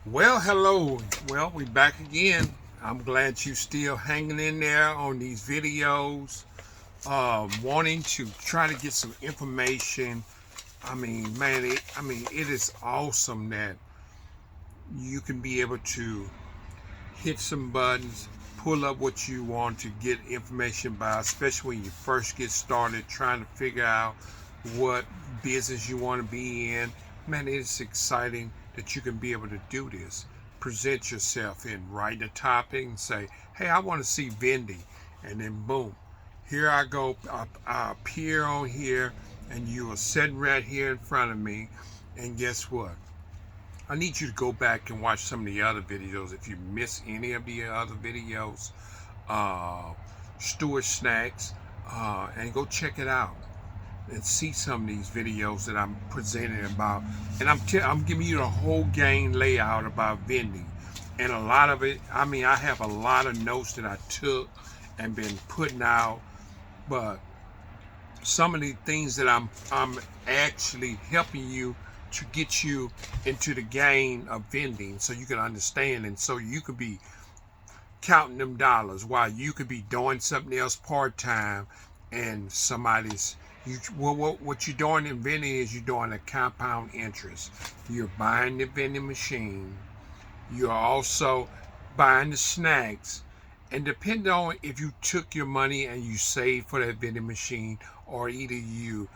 Well, hello. Well, we back again. I'm glad you still hanging in there on these videos, wanting to try to get some information. I mean, man, it is awesome that you can be able to hit some buttons, pull up what you want to get information by, especially when you first get started trying to figure out what business you want to be in. Man, it's exciting that you can be able to do this. Present yourself and write a topic and say, hey, I want to see vending. And then boom, here I go. I appear on here and you are sitting right here in front of me. And guess what? I need you to go back and watch some of the other videos. If you miss any of the other videos, uh, Stewart Snacks, and go check it out and see some of these videos that I'm presenting about. And I'm giving you the whole game layout about vending. And a lot of it, I mean, I have a lot of notes that I took and been putting out, but some of the things that I'm actually helping you to get you into the game of vending so you can understand and so you could be counting them dollars while you could be doing something else part-time and somebody's what you're doing in vending is you're doing a compound interest. You're buying the vending machine, you're also buying the snacks, and depending on if you took your money and you saved for that vending machine or either you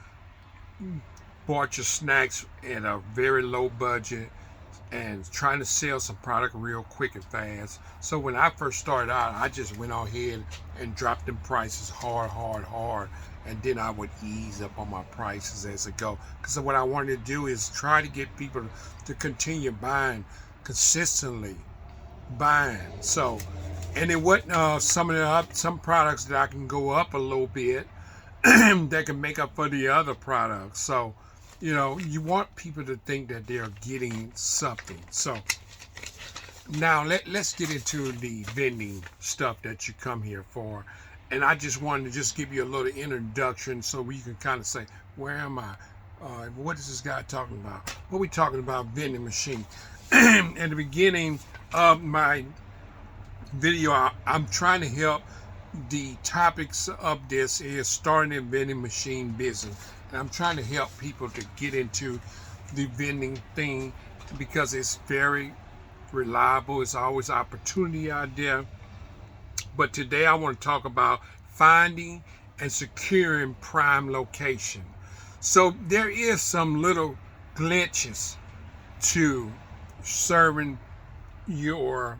bought your snacks at a very low budget and trying to sell some product real quick and fast. So when I first started out, I just went on ahead and dropped them prices hard, and then I would ease up on my prices as it go. Because what I wanted to do is try to get people to continue buying consistently, buying. So, and it wasn't some products that I can go up a little bit that can make up for the other products. So, you want people to think that they're getting something. So now let's get into the vending stuff that you come here for. And I just wanted to just give you a little introduction so we can kind of say, where am I? What is this guy talking about? What are we talking about? Vending machine. At the beginning of my video, I'm trying to help. The topics of this is starting a vending machine business. And I'm trying to help people to get into the vending thing because it's very reliable. It's always opportunity out there. But today I want to talk about finding and securing prime location. So there is some little glitches to serving your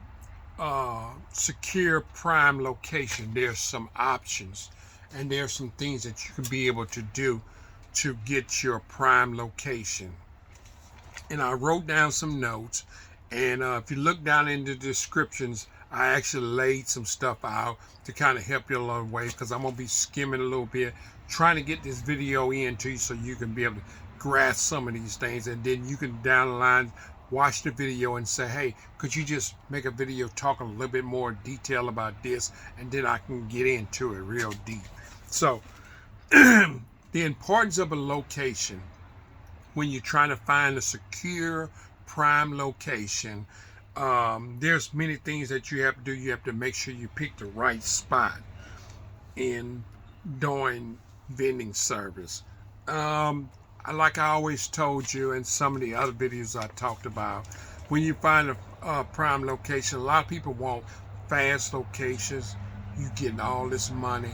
secure prime location. There's some options and there's some things that you can be able to do to get your prime location. And I wrote down some notes, and if you look down in the descriptions, I actually laid some stuff out to kind of help you along the way because I'm going to be skimming a little bit, trying to get this video into you so you can be able to grasp some of these things, and then you can down the line watch the video and say, hey, could you just make a video talking a little bit more detail about this, and then I can get into it real deep. So the importance of a location when you're trying to find a secure prime location, there's many things that you have to do. You have to make sure you pick the right spot in doing vending service. Like I always told you in some of the other videos I talked about, when you find a prime location, a lot of people want fast locations. You getting all this money,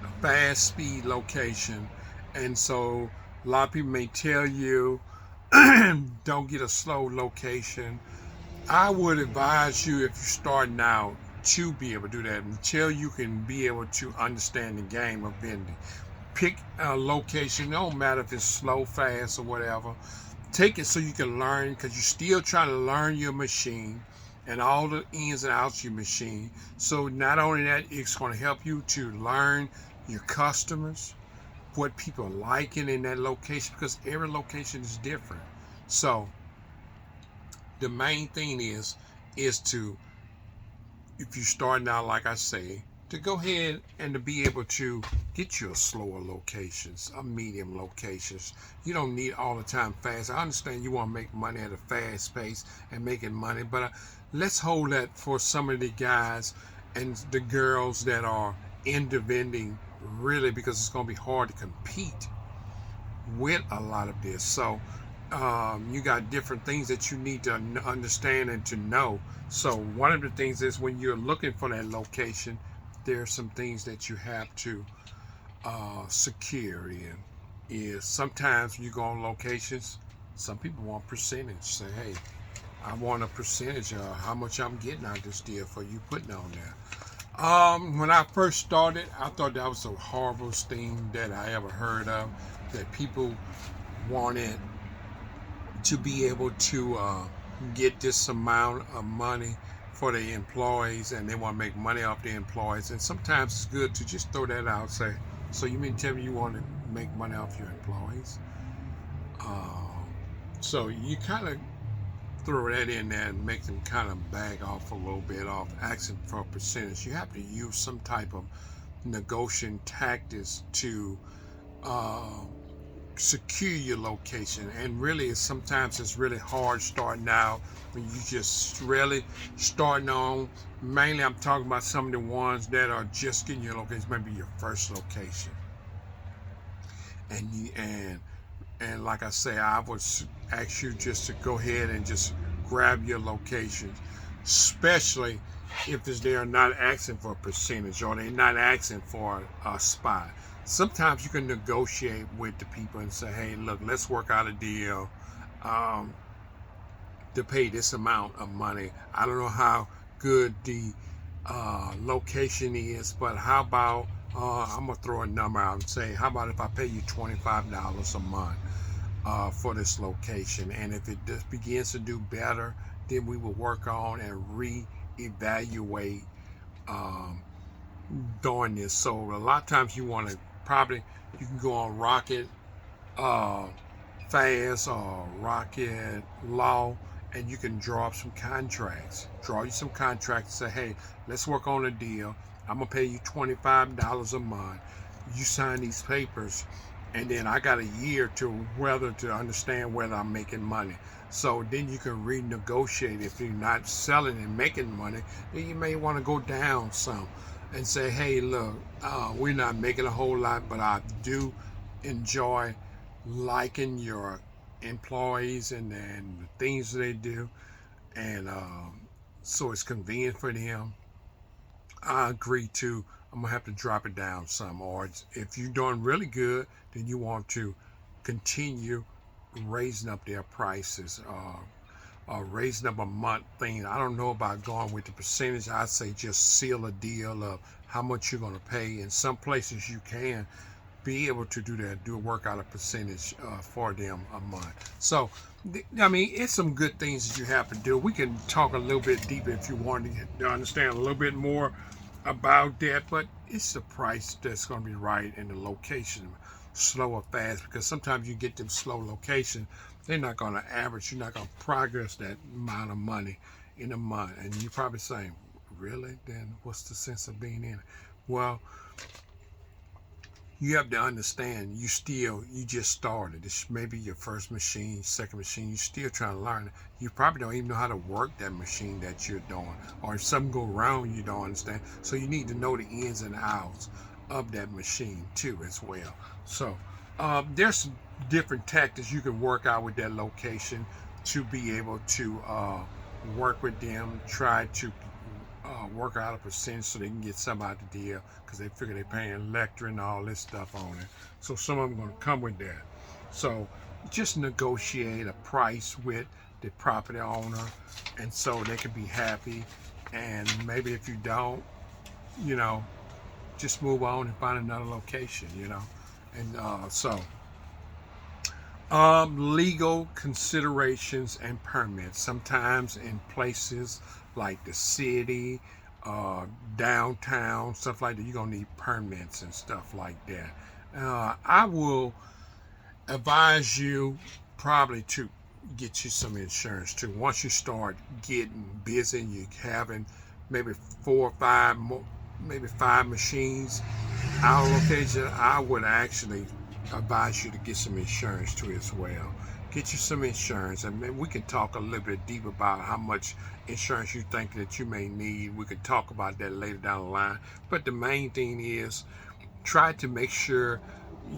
a fast speed location. And so a lot of people may tell you, don't get a slow location. I would advise you, if you're starting out, to be able to do that until you can be able to understand the game of vending. Pick a location, no matter if it's slow, fast, or whatever. Take it so you can learn, because you're still trying to learn your machine and all the ins and outs of your machine. So not only that, it's going to help you to learn your customers, what people are liking in that location, because every location is different. So the main thing is to, if you're starting out, like I say, to go ahead and to be able to get you a slower locations, a medium locations. You don't need all the time fast. I understand you want to make money at a fast pace and making money, but let's hold that for some of the guys and the girls that are into vending, really, because it's going to be hard to compete with a lot of this. So you got different things that you need to understand and to know. So one of the things is, when you're looking for that location, there are some things that you have to secure in. Is sometimes you go on locations, some people want percentage. Say, hey, I want a percentage of how much I'm getting out of this deal for you putting on there. When I first started, I thought that was the horriblest thing that I ever heard of, that people wanted to be able to get this amount of money for their employees, and they want to make money off their employees. And sometimes it's good to just throw that out. Say, so you mean tell me you want to make money off your employees? So you kind of throw that in there and make them kind of bag off a little bit off asking for a percentage. You have to use some type of negotiating tactics to secure your location. And really, sometimes it's really hard starting out when you just really starting on. Mainly I'm talking about some of the ones that are just getting your location, maybe your first location. And like I say, I would ask you just to go ahead and just grab your locations, especially if they're not asking for a percentage or they're not asking for a spot. Sometimes you can negotiate with the people and say, hey, look, let's work out a deal to pay this amount of money. I don't know how good the location is, but how about I'm gonna throw a number out and say, how about if I pay you $25 a month for this location, and if it just begins to do better, then we will work on and reevaluate doing this. So a lot of times you want to you can go on Rocket Fast or Rocket Law, and you can draw up some contracts. Draw you some contracts and say, hey, let's work on a deal. I'm gonna pay you $25 a month. You sign these papers, and then I got a year to understand whether I'm making money. So then you can renegotiate. If you're not selling and making money, then you may want to go down some and say, hey, look, we're not making a whole lot, but I do enjoy liking your employees and the things they do, and so it's convenient for them. I agree to, I'm gonna have to drop it down some. Or if you're doing really good, then you want to continue raising up their prices, raising up a month thing. I don't know about going with the percentage. I say just seal a deal of how much you're gonna pay. In some places you can be able to do that, work out a percentage for them a month. So I mean, it's some good things that you have to do. We can talk a little bit deeper if you want to understand a little bit more about that, but it's the price that's going to be right and the location, slow or fast, because sometimes you get them slow locations, they're not going to average, you're not going to progress that amount of money in a month. And you're probably saying, really? Then what's the sense of being in it? Well, you have to understand, you just started. This may be your first machine, second machine. You're still trying to learn. You probably don't even know how to work that machine that you're doing. Or if something go wrong, you don't understand. So you need to know the ins and outs of that machine too as well. So there's some different tactics you can work out with that location to be able to work with them, try to work out a percentage so they can get some out the deal, because they figure they're paying electric and all this stuff on it. So some of them are going to come with that. So just negotiate a price with the property owner, and so they can be happy. And maybe if you don't, just move on and find another location, And legal considerations and permits. Sometimes in places like the city, downtown, stuff like that, you're gonna need permits and stuff like that. I will advise you probably to get you some insurance too. Once you start getting busy, you're having maybe 4 or 5 more maybe 5 machines, our location, I would actually advise you to get some insurance too as well. Get you some insurance, and then we can talk a little bit deep about how much insurance you think that you may need. We can talk about that later down the line. But the main thing is try to make sure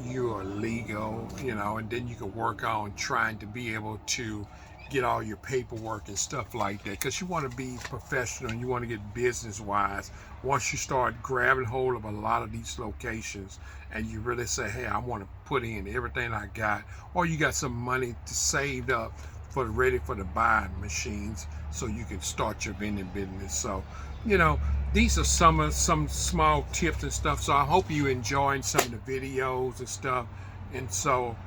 you are legal, and then you can work on trying to be able to get all your paperwork and stuff like that, because you want to be professional and you want to get business wise. Once you start grabbing hold of a lot of these locations and you really say, hey, I want to put in everything I got, or you got some money to saved up for ready for the buying machines, so you can start your vending business. So these are some small tips and stuff. So I hope you enjoying some of the videos and stuff. And so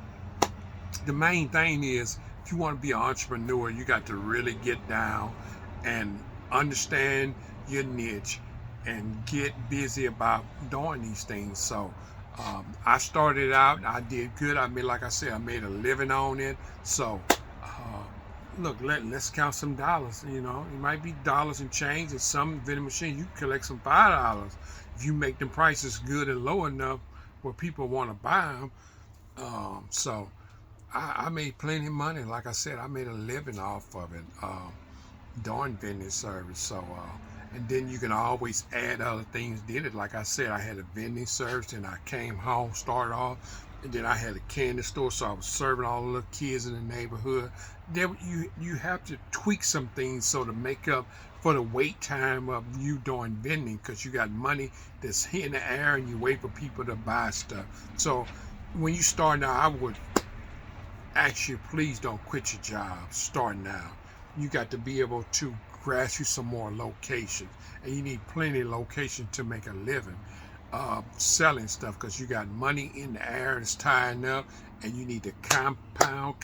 the main thing is, if you want to be an entrepreneur, you got to really get down and understand your niche and get busy about doing these things. So I started out, I did good. Like I said, I made a living on it. So look, let's count some dollars. It might be dollars and change. And some vending machines, you collect some $5 if you make them prices good and low enough where people want to buy them. So I made plenty of money. Like I said, I made a living off of it, doing vending service. So, and then you can always add other things. Did it, like I said, I had a vending service, and I came home, started off, and then I had a candy store, so I was serving all the little kids in the neighborhood. Then you have to tweak some things so to make up for the wait time of you doing vending, because you got money that's in the air and you wait for people to buy stuff. So when you start now, I would ask you, please don't quit your job. Start now. You got to be able to grasp you some more locations, and you need plenty of locations to make a living selling stuff, because you got money in the air that's tying up, and you need to compound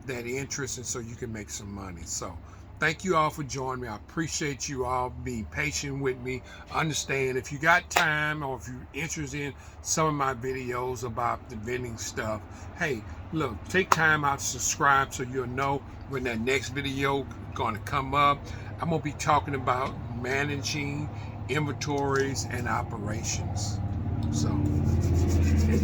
that interest, and so you can make some money. So thank you all for joining me. I appreciate you all being patient with me. Understand, if you got time, or if you're interested in some of my videos about the vending stuff, hey, look, take time out to subscribe so you'll know when that next video gonna come up. I'm gonna be talking about managing inventories and operations. So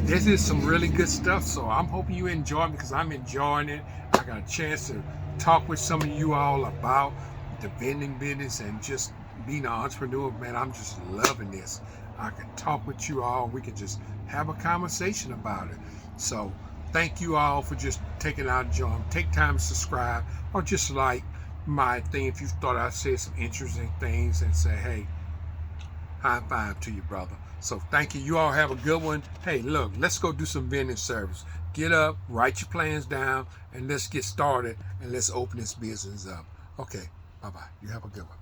this is some really good stuff. So I'm hoping you enjoy it, because I'm enjoying it. I got a chance to talk with some of you all about the vending business and just being an entrepreneur. Man, I'm just loving this. I can talk with you all. We can just have a conversation about it. So thank you all for just taking out joy. Take time to subscribe, or just like my thing if you thought I said some interesting things, and say, hey, high five to you, brother. So thank you. You all have a good one. Hey, look, let's go do some vending service. Get up, write your plans down, and let's get started, and let's open this business up. Okay, bye-bye. You have a good one.